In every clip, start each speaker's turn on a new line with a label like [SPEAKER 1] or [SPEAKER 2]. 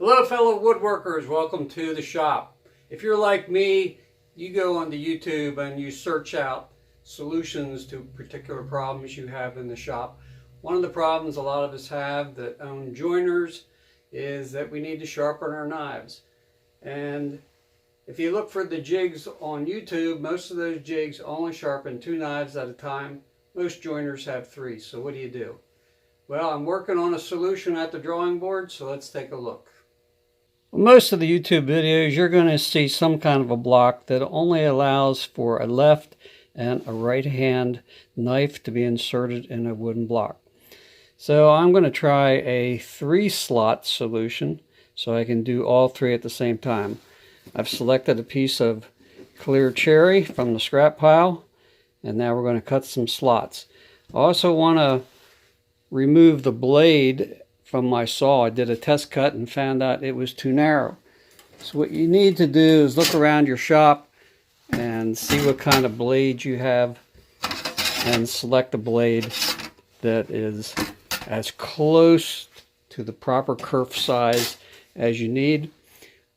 [SPEAKER 1] Hello fellow woodworkers, welcome to the shop. If you're like me, you go onto YouTube and you search out solutions to particular problems you have in the shop. One of the problems a lot of us have that own joiners is that we need to sharpen our knives. And if you look for the jigs on YouTube, most of those jigs only sharpen 2 knives at a time. Most joiners have 3, so what do? Well, I'm working on a solution at the drawing board, so let's take a look. Most of the YouTube videos, you're going to see some kind of a block that only allows for a left and a right hand knife to be inserted in a wooden block. So I'm going to try a 3-slot solution so I can do all 3 at the same time. I've selected a piece of clear cherry from the scrap pile, and now we're going to cut some slots. I also want to remove the blade from my saw. I did a test cut and found out it was too narrow. So what you need to do is look around your shop and see what kind of blade you have and select a blade that is as close to the proper kerf size as you need.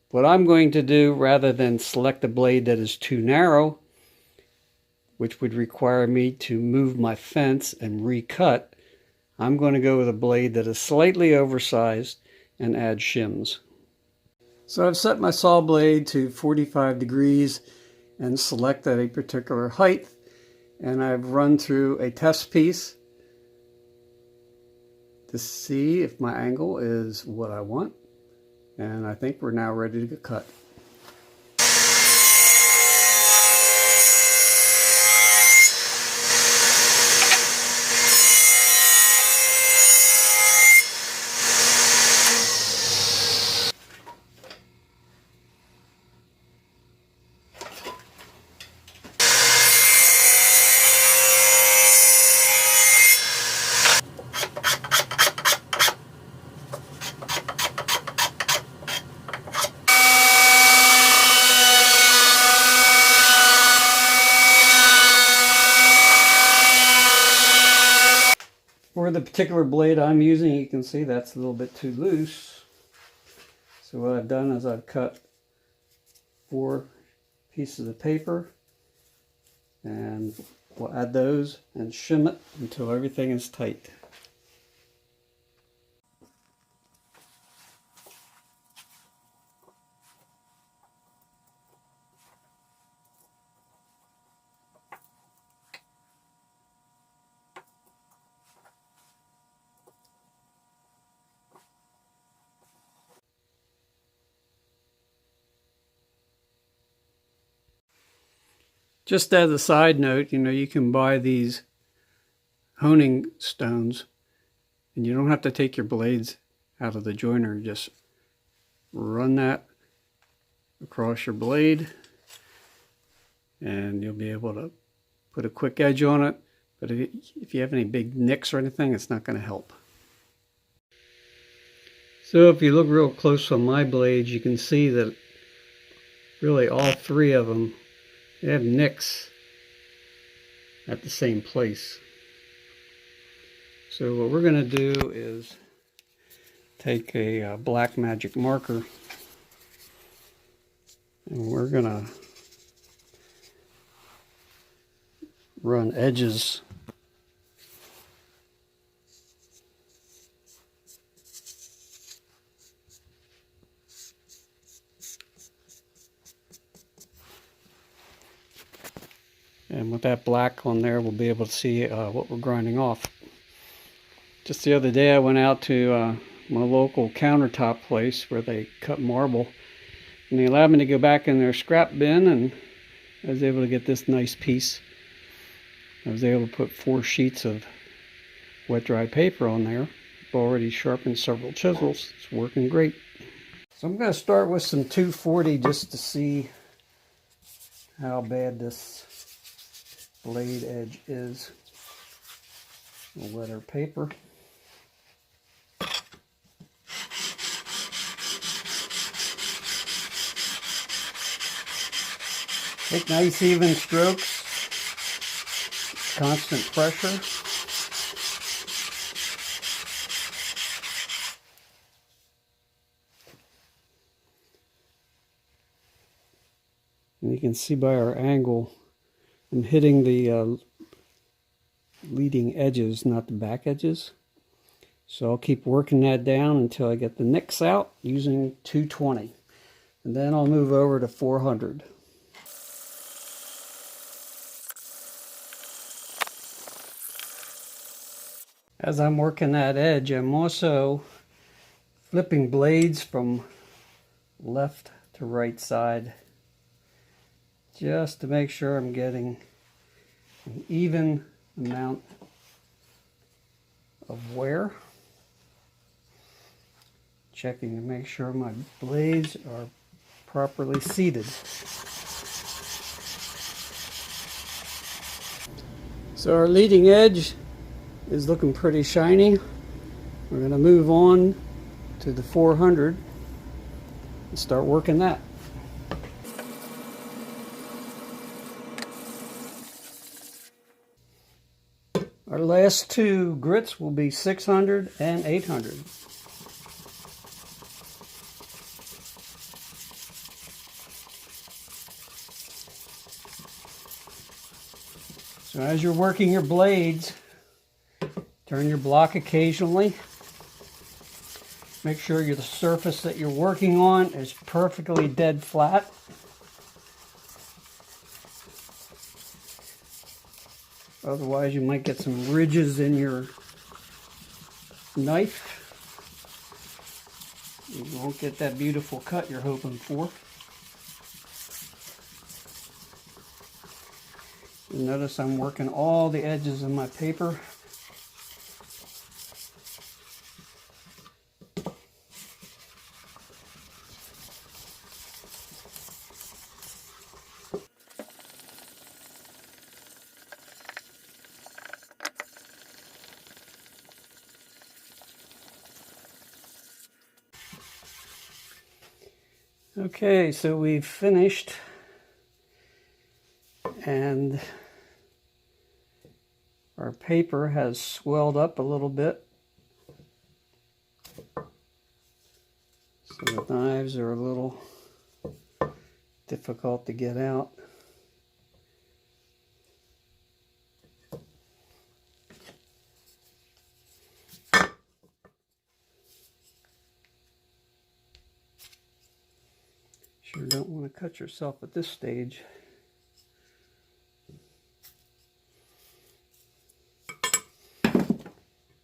[SPEAKER 1] What I'm going to do, rather than select a blade that is too narrow, which would require me to move my fence and recut, I'm going to go with a blade that is slightly oversized and add shims. So I've set my saw blade to 45 degrees and selected a particular height, and I've run through a test piece to see if my angle is what I want, and I think we're now ready to get cut. For the particular blade I'm using, you can see that's a little bit too loose. So what I've done is I've cut 4 pieces of paper, and we'll add those and shim it until everything is tight. Just as a side note, you can buy these honing stones and you don't have to take your blades out of the joiner. Just run that across your blade and you'll be able to put a quick edge on it. But if you have any big nicks or anything, it's not going to help. So if you look real close on my blades, you can see that really all 3 of them, they have nicks at the same place. So what we're going to do is take a black magic marker and we're going to run edges and with that black on there, we'll be able to see what we're grinding off. Just the other day, I went out to my local countertop place where they cut marble, and they allowed me to go back in their scrap bin, and I was able to get this nice piece. I was able to put 4 sheets of wet dry paper on there. I've already sharpened several chisels. It's working great. So I'm going to start with some 240 just to see how bad this blade edge is. A wetter paper. Take nice even strokes, constant pressure. And you can see by our angle, I'm hitting the leading edges, not the back edges. So I'll keep working that down until I get the nicks out using 220. And then I'll move over to 400. As I'm working that edge, I'm also flipping blades from left to right side, just to make sure I'm getting an even amount of wear. Checking to make sure my blades are properly seated. So our leading edge is looking pretty shiny. We're going to move on to the 400 and start working that. Our last two grits will be 600 and 800. So as you're working your blades, turn your block occasionally. Make sure the surface that you're working on is perfectly dead flat. Otherwise you might get some ridges in your knife. You won't get that beautiful cut you're hoping for. You notice I'm working all the edges of my paper. Okay, so we've finished, and our paper has swelled up a little bit. So the knives are a little difficult to get out. Sure don't want to cut yourself at this stage.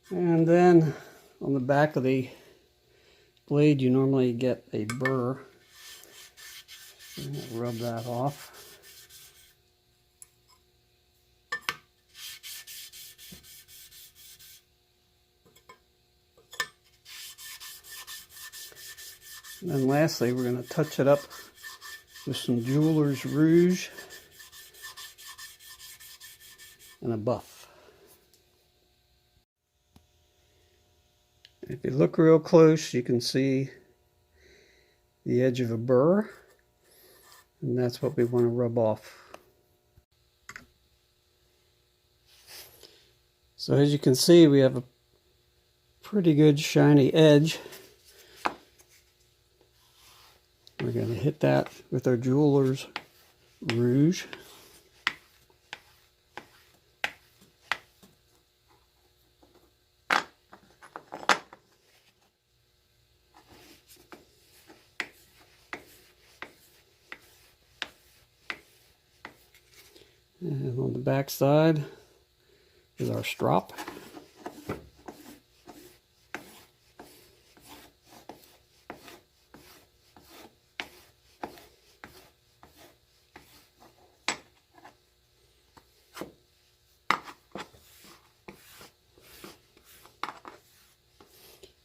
[SPEAKER 1] And then on the back of the blade you normally get a burr. Rub that off. And then lastly, we're going to touch it up with some jeweler's rouge and a buff. If you look real close, you can see the edge of a burr, and that's what we want to rub off. So as you can see, we have a pretty good shiny edge. We're going to hit that with our jeweler's rouge. And on the back side is our strop.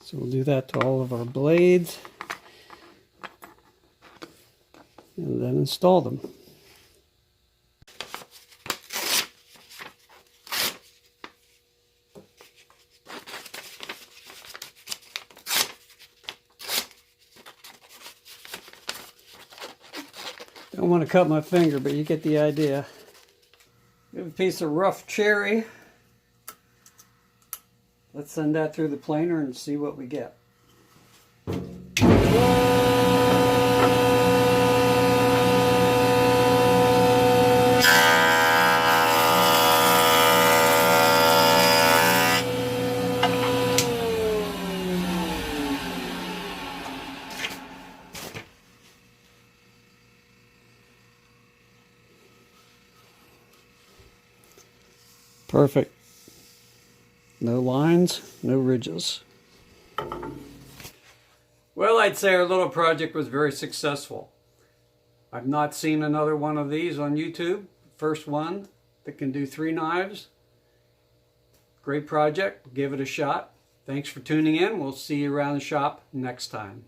[SPEAKER 1] So we'll do that to all of our blades and then install them. Don't want to cut my finger, but you get the idea. We have a piece of rough cherry. Let's send that through the planer and see what we get. Perfect. No lines, no ridges. Well, I'd say our little project was very successful. I've not seen another one of these on YouTube. First one that can do 3 knives. Great project. Give it a shot. Thanks for tuning in. We'll see you around the shop next time.